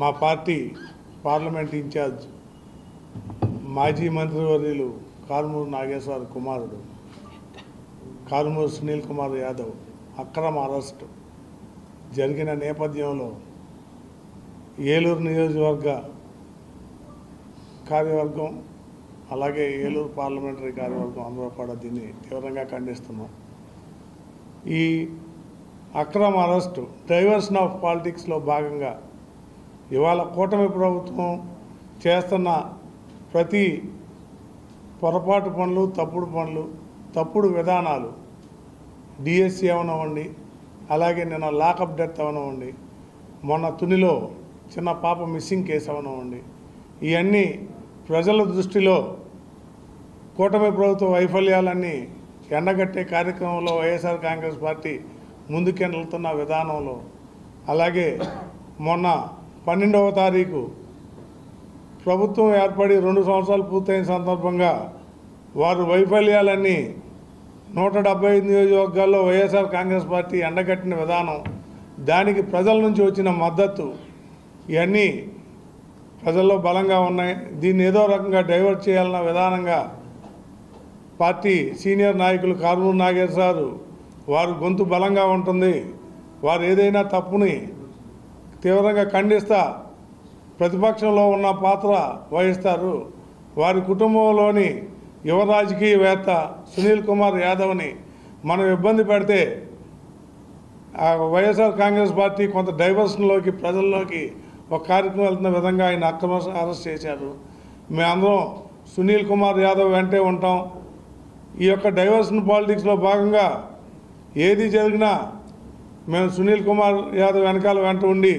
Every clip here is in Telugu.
మా పార్టీ పార్లమెంట్ ఇన్ఛార్జ్ మాజీ మంత్రివర్యులు కారుమూరి నాగేశ్వర కుమారుడు కారుమూరి సునీల్ కుమార్ యాదవ్ అక్రమ అరెస్టు జరిగిన నేపథ్యంలో ఏలూరు నియోజకవర్గ కార్యవర్గం అలాగే ఏలూరు పార్లమెంటరీ కార్యవర్గం అందరూ కూడా దీన్ని తీవ్రంగా ఖండిస్తున్నాం. ఈ అక్రమ అరెస్టు డైవర్షన్ ఆఫ్ పాలిటిక్స్లో భాగంగా ఇవాళ కూటమి ప్రభుత్వం చేస్తున్న ప్రతి పొరపాటు పనులు, తప్పుడు పనులు, తప్పుడు విధానాలు, డిఎస్సి అవనవ్వండి, అలాగే నిన్న లాకప్ డెత్ అవనవ్వండి, మొన్న తునిలో చిన్న పాప మిస్సింగ్ కేసు అవనవ్వండి, ఇవన్నీ ప్రజల దృష్టిలో కూటమి ప్రభుత్వ వైఫల్యాలన్నీ ఎండగట్టే కార్యక్రమంలో వైఎస్ఆర్ కాంగ్రెస్ పార్టీ ముందుకెళ్తున్న విధానంలో, అలాగే మొన్న 12వ తారీఖు ప్రభుత్వం ఏర్పడి 2 సంవత్సరాలు పూర్తయిన సందర్భంగా వారు వైఫల్యాలన్నీ 175 నియోజకవర్గాల్లో వైఎస్ఆర్ కాంగ్రెస్ పార్టీ ఎండగట్టిన విధానం, దానికి ప్రజల నుంచి వచ్చిన మద్దతు, ఇవన్నీ ప్రజల్లో బలంగా ఉన్నాయి. దీన్ని ఏదో రకంగా డైవర్ట్ చేయాలన్న విధానంగా పార్టీ సీనియర్ నాయకులు కారుమూరి నాగేశ్వర వారు గొంతు బలంగా ఉంటుంది, వారు ఏదైనా తప్పుని తీవ్రంగా ఖండిస్తా ప్రతిపక్షంలో ఉన్న పాత్ర వహిస్తారు. వారి కుటుంబంలోని యువ రాజకీయవేత్త సునీల్ కుమార్ యాదవ్ని మనం ఇబ్బంది పెడితే వైఎస్ఆర్ కాంగ్రెస్ పార్టీ కొంత డైవర్షన్లోకి ప్రజల్లోకి ఒక కార్యక్రమం వెళ్తున్న విధంగా ఆయన అక్రమ అరెస్ట్ చేశారు. మేమందరం సునీల్ కుమార్ యాదవ్ వెంటే ఉంటాం. ఈ యొక్క డైవర్షన్ పాలిటిక్స్లో భాగంగా ఏది జరిగినా మేము సునీల్ కుమార్ యాదవ్ వెంట ఉండి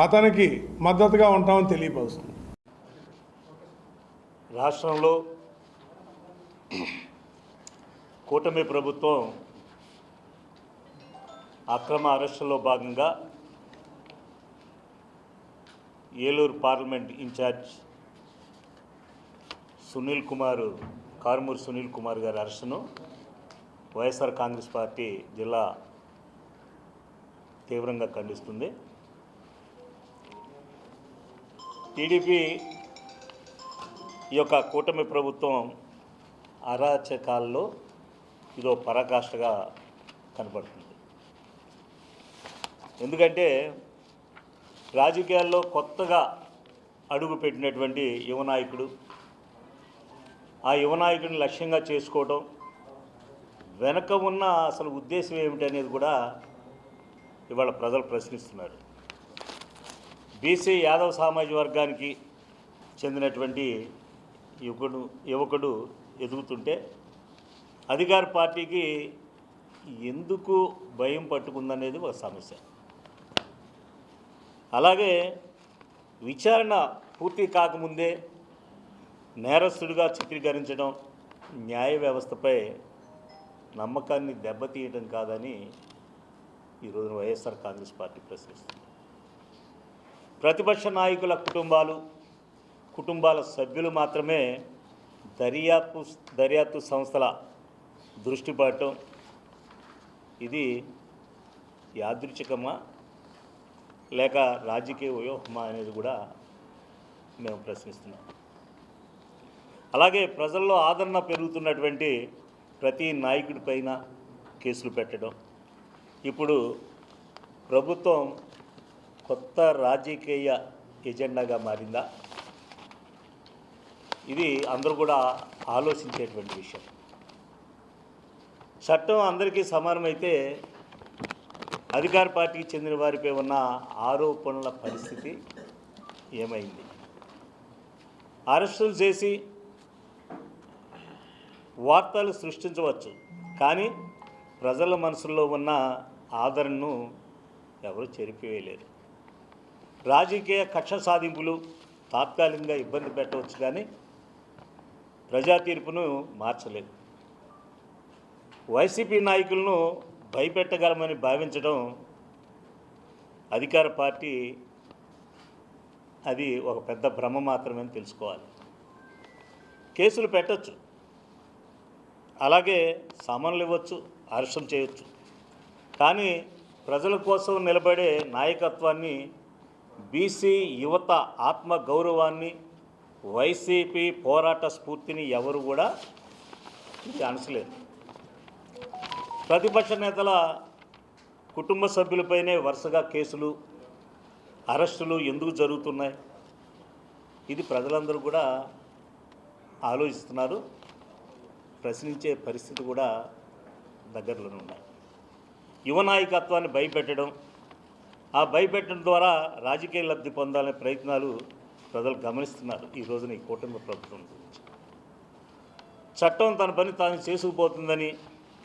అతనికి మద్దతుగా ఉంటామని తెలియపరుస్తుంది. రాష్ట్రంలో కూటమి ప్రభుత్వం అక్రమ అరెస్టుల్లో భాగంగా ఏలూరు పార్లమెంట్ ఇన్ఛార్జ్ కారుమూరి సునీల్ కుమార్ గారి అరెస్టును వైఎస్ఆర్ కాంగ్రెస్ పార్టీ జిల్లా తీవ్రంగా ఖండిస్తుంది. టీడీపీ ఈ యొక్క కూటమి ప్రభుత్వం అరాచకాల్లో ఇదో పరాకాష్ఠగా కనబడుతుంది. ఎందుకంటే రాజకీయాల్లో కొత్తగా అడుగుపెట్టినటువంటి యువ నాయకుడు, ఆ యువ నాయకుడిని లక్ష్యంగా చేసుకోవడం వెనక ఉన్న అసలు ఉద్దేశం ఏమిటి అనేది కూడా ఇవాళ ప్రజలు ప్రశ్నిస్తున్నారు. బీసీ యాదవ్ సామాజిక వర్గానికి చెందినటువంటి యువకుడు ఎదుగుతుంటే అధికార పార్టీకి ఎందుకు భయం పట్టుకుందనేది ఒక సమస్య. అలాగే విచారణ పూర్తి కాకముందే నేరస్తుడిగా చిత్రీకరించడం న్యాయ వ్యవస్థపై నమ్మకాన్ని దెబ్బతీయడం కాదని ఈరోజు వైఎస్ఆర్ కాంగ్రెస్ పార్టీ ప్రశ్నిస్తుంది. ప్రతిపక్ష నాయకుల కుటుంబాల సభ్యులు మాత్రమే దర్యాప్తు సంస్థల దృష్టి పడటం ఇది యాదృచ్ఛికమా లేక రాజకీయ వ్యూహమా అనేది కూడా మేము ప్రశ్నిస్తున్నాం. అలాగే ప్రజల్లో ఆదరణ పెరుగుతున్నటువంటి ప్రతి నాయకుడి పైన కేసులు పెట్టడం, ఇప్పుడు ప్రభుత్వం కొత్త రాజకీయ ఎజెండాగా మారిందా? ఇది అందరూ కూడా ఆలోచించేటువంటి విషయం. చట్టం అందరికీ సమానమైతే అధికార పార్టీకి చెందిన వారిపై ఉన్న ఆరోపణల పరిస్థితి ఏమైంది? అరెస్టులు చేసి వార్తలు సృష్టించవచ్చు, కానీ ప్రజల మనసుల్లో ఉన్న ఆదరణను ఎవరు చెరిపివేయలేరు. రాజకీయ కక్ష సాధింపులు తాత్కాలికంగా ఇబ్బంది పెట్టవచ్చు, కానీ ప్రజా తీర్పును మార్చలేదు. వైసీపీ నాయకులను భయపెట్టగలమని భావించడం అధికార పార్టీ అది ఒక పెద్ద భ్రమ మాత్రమే అని తెలుసుకోవాలి. కేసులు పెట్టచ్చు, అలాగే సమన్లు ఇవ్వచ్చు, అరెస్టులు చేయొచ్చు, కానీ ప్రజల కోసం నిలబడే నాయకత్వాన్ని బీసీ యువత ఆత్మ గౌరవాన్ని, వైసీపీ పోరాట స్ఫూర్తిని ఎవరు కూడా అనసలేరు. ప్రతిపక్ష నేతల కుటుంబ సభ్యులపైనే వరుసగా కేసులు, అరెస్టులు ఎందుకు జరుగుతున్నాయి? ఇది ప్రజలందరూ కూడా ఆలోచిస్తున్నారు. ప్రశ్నించే పరిస్థితి కూడా దగ్గరలోనే ఉన్నాయి. యువ నాయకత్వాన్ని భయపెట్టడం, ఆ భయపెట్టడం ద్వారా రాజకీయ లబ్ధి పొందాలనే ప్రయత్నాలు ప్రజలు గమనిస్తున్నారు. ఈ రోజున ఈ కూటమి ప్రభుత్వం గురించి చట్టం తన పని తాను చేసుకుపోతుందని,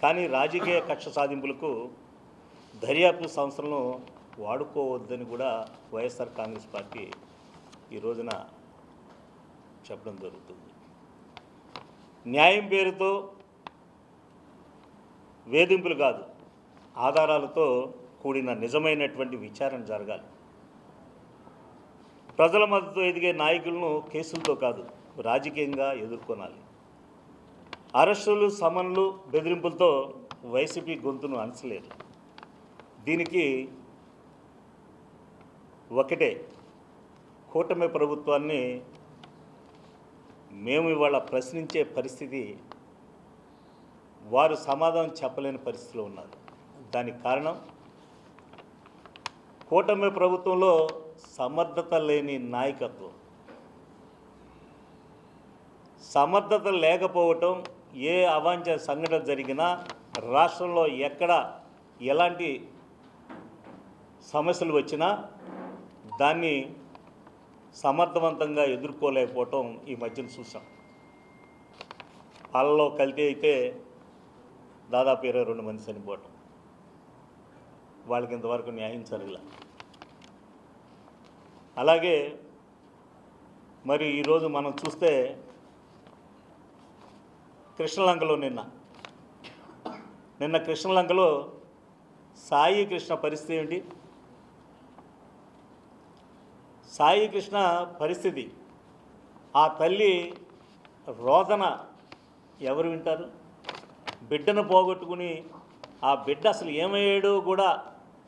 కానీ రాజకీయ కక్ష సాధింపులకు దర్యాప్తు సంస్థలను వాడుకోవద్దని కూడా వైఎస్ఆర్ కాంగ్రెస్ పార్టీ ఈ రోజున చెప్పడం జరుగుతుంది. న్యాయం పేరుతో వేధింపులు కాదు, ఆధారాలతో కూడిన నిజమైనటువంటి విచారణ జరగాలి. ప్రజల మద్దతు ఎదిగే నాయకులను కేసులతో కాదు, రాజకీయంగా ఎదుర్కొనాలి. అరెస్టులు, సమన్లు, బెదిరింపులతో వైసీపీ గొంతును అణచలేదు. దీనికి ఒకటే, కూటమి ప్రభుత్వాన్ని మేము ఇవాళ ప్రశ్నించే పరిస్థితి, వారు సమాధానం చెప్పలేని పరిస్థితిలో ఉన్నారు. దానికి కారణం కూటమి ప్రభుత్వంలో సమర్థత లేని నాయకత్వం. సమర్థత లేకపోవటం, ఏ అవాంఛనీయ సంఘటన జరిగినా, రాష్ట్రంలో ఎక్కడ ఎలాంటి సమస్యలు వచ్చినా దాన్ని సమర్థవంతంగా ఎదుర్కోలేకపోవటం ఈ మధ్యన చూసాం. పాలలో కల్తీ అయితే దాదాపు 22 మంది చనిపోవటం, వాళ్ళకి ఇంతవరకు న్యాయం జరగల. అలాగే మరి ఈరోజు మనం చూస్తే కృష్ణలంకలో నిన్న కృష్ణలంకలో సాయి కృష్ణ పరిస్థితి ఏంటి? సాయి కృష్ణ పరిస్థితి, ఆ తల్లి రోదన ఎవరు వింటారు? బిడ్డను పోగొట్టుకుని ఆ బిడ్డ అసలు ఏమయ్యాడో కూడా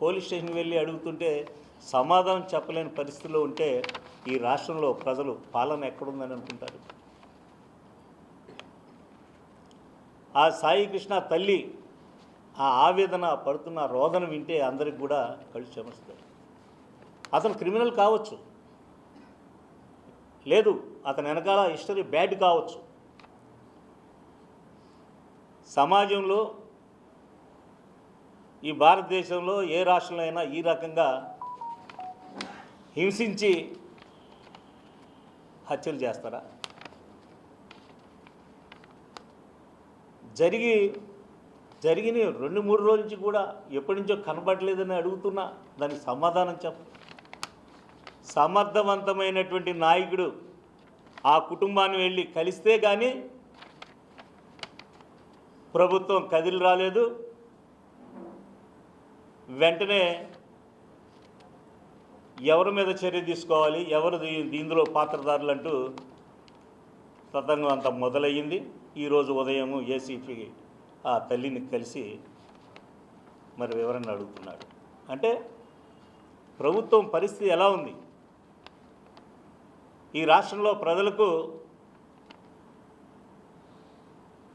పోలీస్ స్టేషన్కి వెళ్ళి అడుగుతుంటే సమాధానం చెప్పలేని పరిస్థితిలో ఉంటే ఈ రాష్ట్రంలో ప్రజలు పాలన ఎక్కడుందని అనుకుంటారు? ఆ సాయి కృష్ణ తల్లి ఆ ఆవేదన పడుతున్న రోదన వింటే అందరికి కూడా కళ్ళు చెమరుస్తాయి. అతను క్రిమినల్ కావచ్చు, లేదు అతని వెనకాల హిస్టరీ బ్యాడ్ కావచ్చు. సమాజంలో, ఈ భారతదేశంలో ఏ రాష్ట్రంలో అయినా ఈ రకంగా హింసించి హత్యలు చేస్తారా? జరిగిన 2-3 రోజుల నుంచి కూడా ఎప్పటి నుంచో కనబడలేదని అడుగుతున్నా, దానికి సమాధానం చెప్పు. సమర్థవంతమైనటువంటి నాయకుడు ఆ కుటుంబాన్ని వెళ్ళి కలిస్తే కానీ ప్రభుత్వం కదిలి రాలేదు. వెంటనే ఎవరి మీద చర్య తీసుకోవాలి, ఎవరు దీనిలో పాత్రదారులు అంటూ తతంగం అంతా మొదలయ్యింది. ఈరోజు ఉదయం ఏసీపీ ఆ తల్లిని కలిసి మరి వివరణ అడుగుతున్నాడు. అంటే ప్రభుత్వం పరిస్థితి ఎలా ఉంది? ఈ రాష్ట్రంలో ప్రజలకు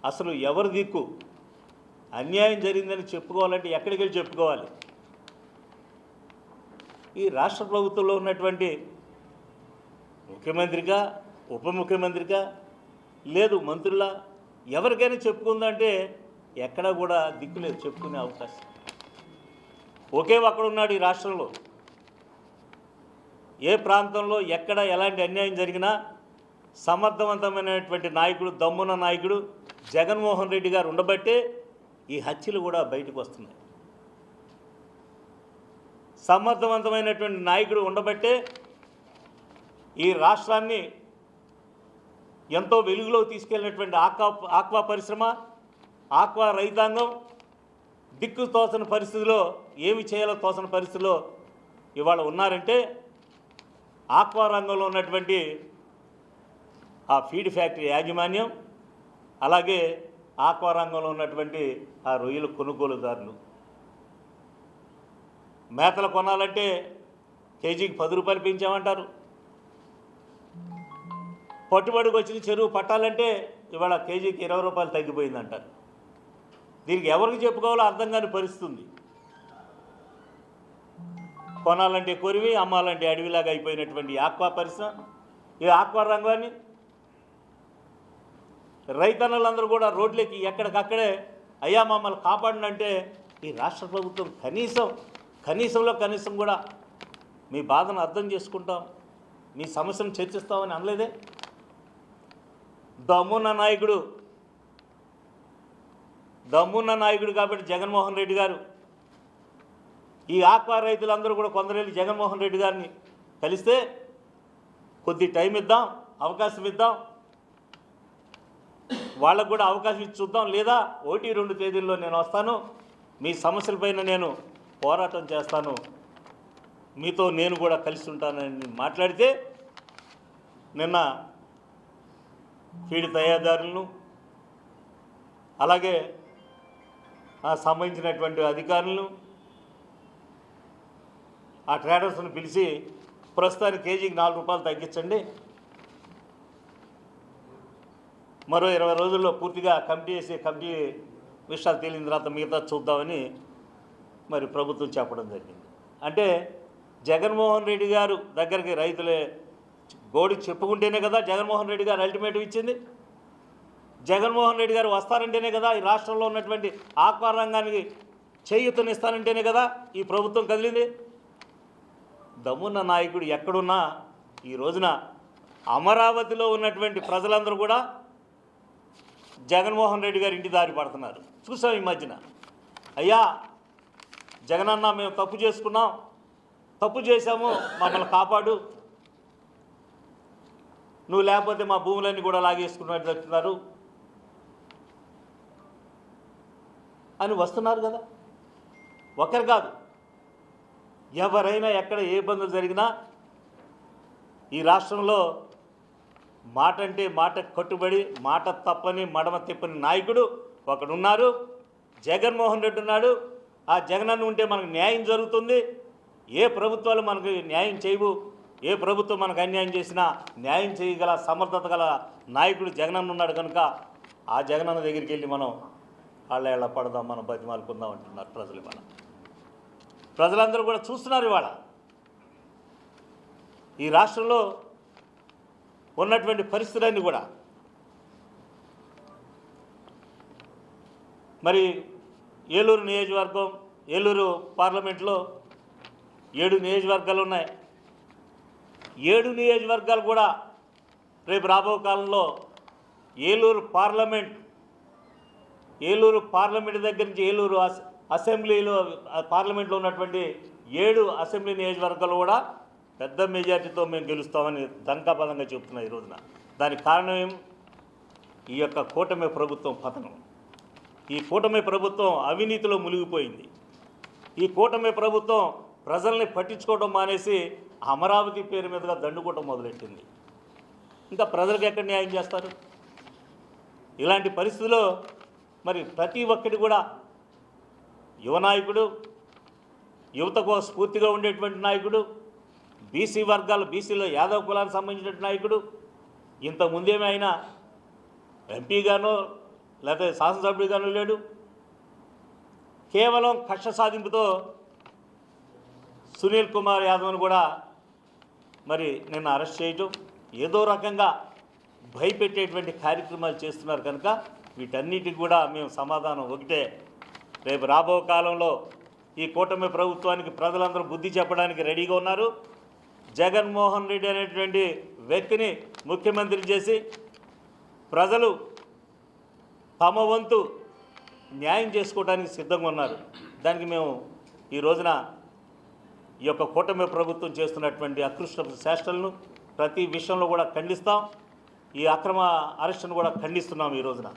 అసలు ఎవరి దిక్కు? అన్యాయం జరిగిందని చెప్పుకోవాలంటే ఎక్కడికి వెళ్ళి చెప్పుకోవాలి? ఈ రాష్ట్ర ప్రభుత్వంలో ఉన్నటువంటి ముఖ్యమంత్రిగా, ఉప ముఖ్యమంత్రిగా, లేదు మంత్రుల, ఎవరికైనా చెప్పుకుందంటే ఎక్కడా కూడా దిక్కు లేదు చెప్పుకునే అవకాశం. ఒకే ఒక్కడున్నాడు ఈ రాష్ట్రంలో. ఏ ప్రాంతంలో ఎక్కడ ఎలాంటి అన్యాయం జరిగినా సమర్థవంతమైనటువంటి నాయకుడు, దమ్మున్న నాయకుడు జగన్మోహన్ రెడ్డి గారు ఉండబట్టే ఈ హత్యలు కూడా బయటకు వస్తున్నాయి. సమర్థవంతమైనటువంటి నాయకుడు ఉండబట్టే ఈ రాష్ట్రాన్ని ఎంతో వెలుగులో తీసుకెళ్ళినటువంటి ఆక్వా పరిశ్రమ, ఆక్వా రైతాంగం దిక్కు తోచని పరిస్థితిలో, ఏమి చేయాలో తోచని పరిస్థితిలో ఇవాళ ఉన్నారంటే ఆక్వా రంగంలో ఉన్నటువంటి ఆ ఫీడ్ ఫ్యాక్టరీ యాజమాన్యం, అలాగే ఆక్వా రంగంలో ఉన్నటువంటి ఆ రొయ్యల కొనుగోలుదారులు. మేతలు కొనాలంటే కేజీకి 10 రూపాయలు పెంచామంటారు. పట్టుబడికి వచ్చిన చెరువు పట్టాలంటే ఇవాళ కేజీకి 20 రూపాయలు తగ్గిపోయిందంటారు. దీనికి ఎవరికి చెప్పుకోవాలో అర్థం కాని పరిస్థితి ఉంది. కొనాలంటే కొరివి, అమ్మాలంటే అడవిలాగా అయిపోయినటువంటి ఆక్వా పరిశ్రమ, ఈ ఆక్వా రంగాన్ని రైతన్నలందరూ కూడా రోడ్లకి ఎక్కడికక్కడే అయ్యా మమ్మల్ని కాపాడినంటే ఈ రాష్ట్ర ప్రభుత్వం కనీసంలో కనీసం కూడా మీ బాధను అర్థం చేసుకుంటాం, మీ సమస్యను చర్చిస్తామని అనలేదే. దమ్మున్న నాయకుడు కాబట్టి జగన్మోహన్ రెడ్డి గారు ఈ ఆక్వా రైతులందరూ కూడా కొందరెళ్ళి జగన్మోహన్ రెడ్డి గారిని కలిస్తే కొద్ది టైం ఇద్దాం, అవకాశం ఇద్దాం, వాళ్ళకు కూడా అవకాశం ఇచ్చి చూద్దాం, లేదా 1-2 తేదీల్లో నేను వస్తాను, మీ సమస్యలపైన నేను పోరాటం చేస్తాను, మీతో నేను కూడా కలిసి ఉంటానని మాట్లాడితే నిన్న ఫీడ్ తయారీదారులను అలాగే సంబంధించినటువంటి అధికారులను ఆ ట్రేడర్స్ని పిలిచి ప్రస్తుతానికి కేజీకి 4 రూపాయలు తగ్గించండి, మరో 20 రోజుల్లో పూర్తిగా కమిటీ విషయాలు తేలిన తర్వాత మిగతా చూద్దామని మరి ప్రభుత్వం చెప్పడం జరిగింది. అంటే జగన్మోహన్ రెడ్డి గారు దగ్గరికి రైతులే గోడి చెప్పుకుంటేనే కదా జగన్మోహన్ రెడ్డి గారు అల్టిమేటం ఇచ్చింది. జగన్మోహన్ రెడ్డి గారు వస్తారంటేనే కదా ఈ రాష్ట్రంలో ఉన్నటువంటి ఆక్వా రంగానికి చేయూతనిస్తానంటేనే కదా ఈ ప్రభుత్వం కదిలింది. దమ్మున్న నాయకుడు ఎక్కడున్నా ఈ రోజున అమరావతిలో ఉన్నటువంటి ప్రజలందరూ కూడా జగన్మోహన్ రెడ్డి గారి ఇంటి దారి పడుతున్నారు. చూసాం ఈ మధ్యన, అయ్యా జగనన్న మేము తప్పు చేసుకున్నాం, తప్పు చేశాము, మమ్మల్ని కాపాడు, నువ్వు లేకపోతే మా భూములన్నీ కూడా లాగేసుకున్నట్టు చెప్తున్నారు అని వస్తున్నారు కదా. ఒకరు కాదు, ఎవరైనా ఎక్కడ ఏ ఇబ్బందులు జరిగినా ఈ రాష్ట్రంలో మాట అంటే మాట కట్టుబడి మాట తప్పని మడమ తిప్పని నాయకుడు ఒకడున్నారు, జగన్మోహన్ రెడ్డి ఉన్నాడు. ఆ జగనన్న ఉంటే మనకు న్యాయం జరుగుతుంది. ఏ ప్రభుత్వాలు మనకు న్యాయం చేయవు, ఏ ప్రభుత్వం మనకు అన్యాయం చేసినా న్యాయం చేయగల సమర్థత గల నాయకుడు జగనన్న ఉన్నాడు కనుక ఆ జగనన్న దగ్గరికి వెళ్ళి మనం వాళ్ళ పడదాం, మనం బతిమాలుకుందాం అంటున్నారు ప్రజలు. ఇవాళ ప్రజలందరూ కూడా చూస్తున్నారు. ఇవాళ ఈ రాష్ట్రంలో ఉన్నటువంటి పరిస్థితులన్నీ కూడా మరి ఏలూరు నియోజకవర్గం, ఏలూరు పార్లమెంట్లో 7 నియోజకవర్గాలు ఉన్నాయి. 7 నియోజకవర్గాలు కూడా రేపు రాబో కాలంలో ఏలూరు పార్లమెంట్ దగ్గర నుంచి ఏలూరు అసెంబ్లీలో పార్లమెంట్లో ఉన్నటువంటి 7 అసెంబ్లీ నియోజకవర్గాలు కూడా పెద్ద మెజార్టీతో మేము గెలుస్తామని దంకాపదంగా చెప్తున్నాం ఈ రోజున. దానికి కారణం ఏం? ఈ యొక్క కూటమి ప్రభుత్వం పతనం. ఈ కూటమి ప్రభుత్వం అవినీతిలో మునిగిపోయింది. ఈ కూటమి ప్రభుత్వం ప్రజల్ని పట్టించుకోవడం మానేసి అమరావతి పేరు మీదుగా దండుకోవడం మొదలెట్టింది. ఇంకా ప్రజలకు ఎక్కడ న్యాయం చేస్తారు? ఇలాంటి పరిస్థితుల్లో మరి ప్రతి ఒక్కటి కూడా యువ నాయకుడు, యువతకు స్ఫూర్తిగా ఉండేటువంటి నాయకుడు, బీసీ వర్గాలు, బీసీలో యాదవ కులానికి సంబంధించిన నాయకుడు, ఇంతకుముందేమీ ఆయన ఎంపీగానో లేకపోతే శాసనసభ్యుడిగానో లేడు. కేవలం కక్ష సాధింపుతో సునీల్ కుమార్ యాదవ్ను కూడా మరి నిన్న అరెస్ట్ చేయటం, ఏదో రకంగా భయపెట్టేటువంటి కార్యక్రమాలు చేస్తున్నారు కనుక వీటన్నిటికి కూడా మేము సమాధానం ఒకటే. రేపు రాబో కాలంలో ఈ కూటమి ప్రభుత్వానికి ప్రజలందరూ బుద్ధి చెప్పడానికి రెడీగా ఉన్నారు. జగన్మోహన్ రెడ్డి అనేటువంటి వ్యక్తిని ముఖ్యమంత్రి చేసి ప్రజలు తమ వంతు న్యాయం చేసుకోవడానికి సిద్ధంగా ఉన్నారు. దానికి మేము ఈ రోజున ఈ యొక్క కూటమి ప్రభుత్వం చేస్తున్నటువంటి అకృష్ణ చేష్టలను ప్రతి విషయంలో కూడా ఖండిస్తాం. ఈ అక్రమ అరెస్టును కూడా ఖండిస్తున్నాం ఈ రోజున.